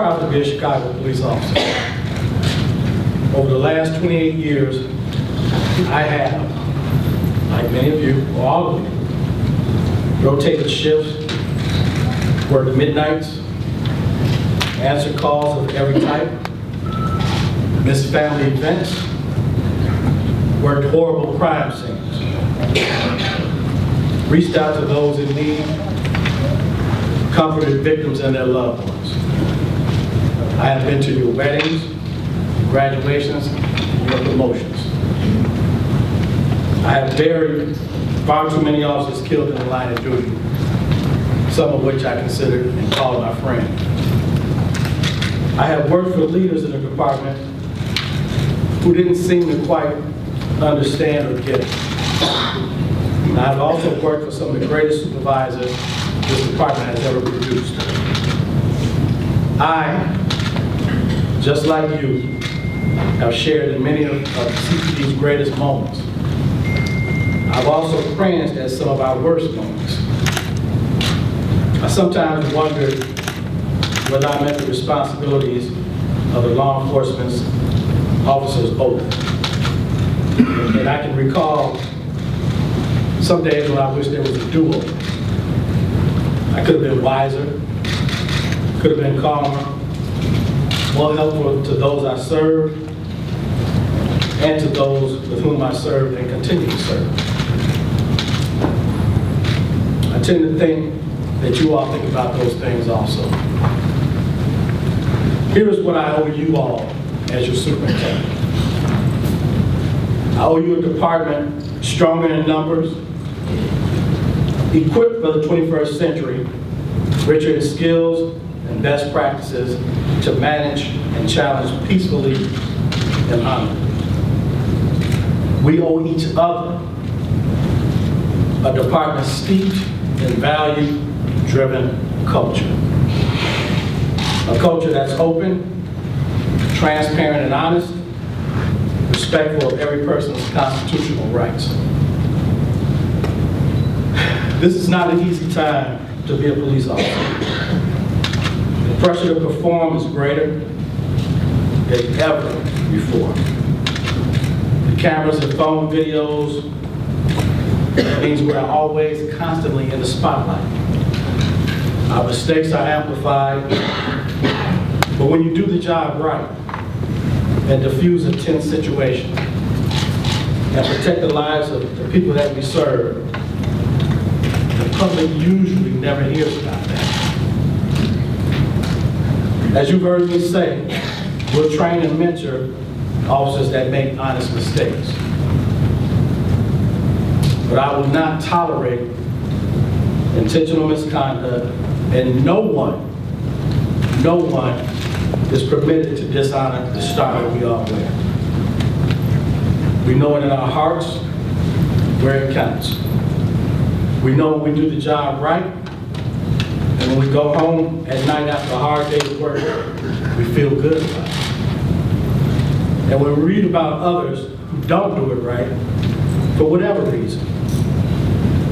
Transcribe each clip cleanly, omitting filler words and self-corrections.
proud to be a Chicago police officer. Over the last 28 years, I have, like many of you, or all of you, rotated shifts, worked midnights, answered calls of every type, missed family events, worked horrible crime scenes, reached out to those in need, comforted victims and their loved ones. I have been to your weddings, graduations, and your promotions. I have buried far too many officers killed in the line of duty, some of which I considered and called my friend. I have worked for leaders in the department who didn't seem to quite understand or get it. And I've also worked for some of the greatest supervisors this department has ever produced. I, just like you, have shared in many of CPD's greatest moments. I've also cringed at some of our worst moments. I sometimes wondered whether I met the responsibilities of the law enforcement officer's oath. And I can recall some days when I wish there was a do-over. I could have been wiser, could have been calmer, more helpful to those I served, and to those with whom I served and continue to serve. I tend to think that you all think about those things also. Here is what I owe you all as your superintendent. I owe you a department stronger in numbers, equipped for the 21st century, richer in skills and best practices to manage and challenge peacefully and honorably. We owe each other a department steeped in value-driven culture. A culture that's open, transparent and honest, respectful of every person's constitutional rights. This is not an easy time to be a police officer. The pressure to perform is greater than ever before. The cameras and phone videos means we're always constantly in the spotlight. Our mistakes are amplified, but when you do the job right and diffuse a tense situation and protect the lives of the people that we serve, the public usually never hears about that. As you've heard me say, we'll train and mentor officers that make honest mistakes. But I will not tolerate intentional misconduct, and no one is permitted to dishonor the star that we all wear. We know it in our hearts where it counts. We know when we do the job right, and when we go home at night after a hard day's work, we feel good about it. And when we read about others who don't do it right, for whatever reason,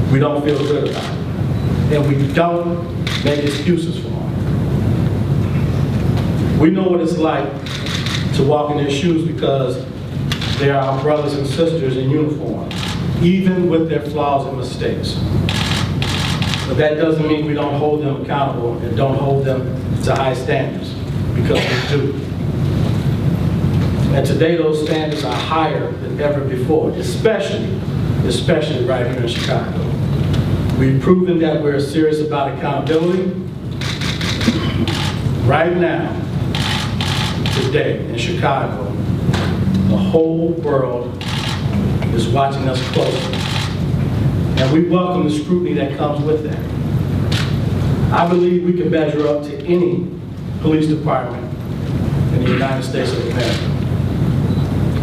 we don't feel good about it. And we don't make excuses for them. We know what it's like to walk in their shoes because they are our brothers and sisters in uniform, even with their flaws and mistakes. But that doesn't mean we don't hold them accountable and don't hold them to high standards, because we do. And today those standards are higher than ever before, especially right here in Chicago. We've proven that we're serious about accountability. Right now, today in Chicago, the whole world is watching us closely. And we welcome the scrutiny that comes with that. I believe we can measure up to any police department in the United States of America.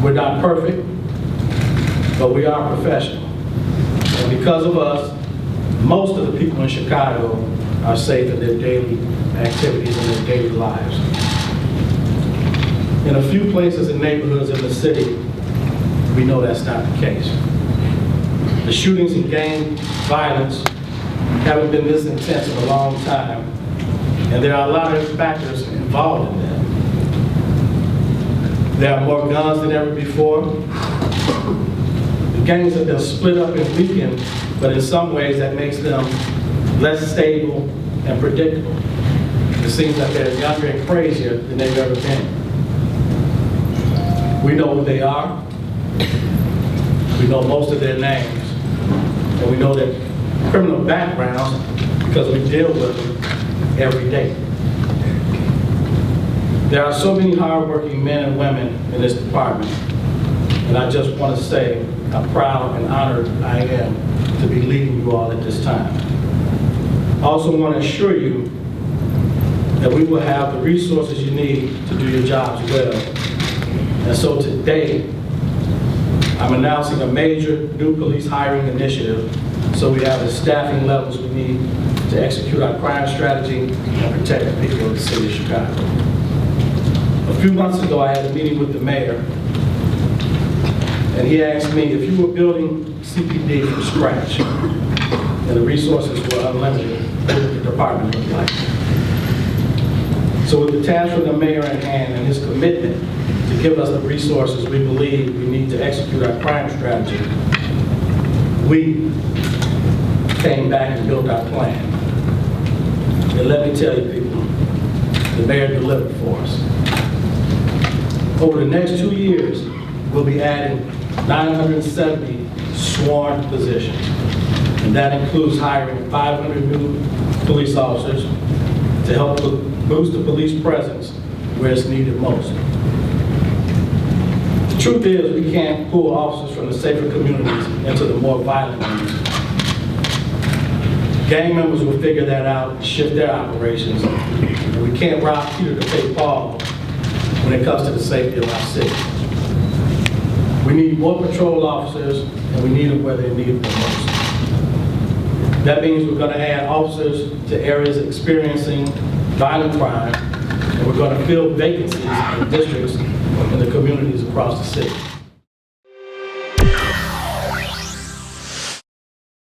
We're not perfect, but we are professional. And because of us, most of the people in Chicago are safe in their daily activities and their daily lives. In a few places and neighborhoods in the city, we know that's not the case. The shootings and gang violence haven't been this intense in a long time, and there are a lot of factors involved in that. There are more guns than ever before. The gangs have been split up and weakened, but in some ways that makes them less stable and predictable. It seems that they're younger and crazier than they've ever been. We know who they are. We know most of their names. And we know their criminal backgrounds because we deal with them every day. There are so many hardworking men and women in this department, and I just want to say how proud and honored I am to be leading you all at this time. I also want to assure you that we will have the resources you need to do your jobs well. And so today, I'm announcing a major new police hiring initiative so we have the staffing levels we need to execute our crime strategy and protect the people of the city of Chicago. A few months ago, I had a meeting with the mayor, and he asked me if you were building CPD from scratch and the resources were unlimited, what would the department look like? So with the task from the mayor in hand and his commitment to give us the resources we believe we need to execute our crime strategy, we came back and built our plan. And let me tell you people, the mayor delivered for us. Over the next 2 years, we'll be adding 970 sworn positions. And that includes hiring 500 new police officers to help boost the police presence where it's needed most. The truth is, we can't pull officers from the safer communities into the more violent ones. Gang members will figure that out and shift their operations. And we can't rob Peter to pay Paul when it comes to the safety of our city. We need more patrol officers, and we need them where they're needed the most. That means we're going to add officers to areas experiencing violent crime, and we're going to fill vacancies in districts in the communities across the city.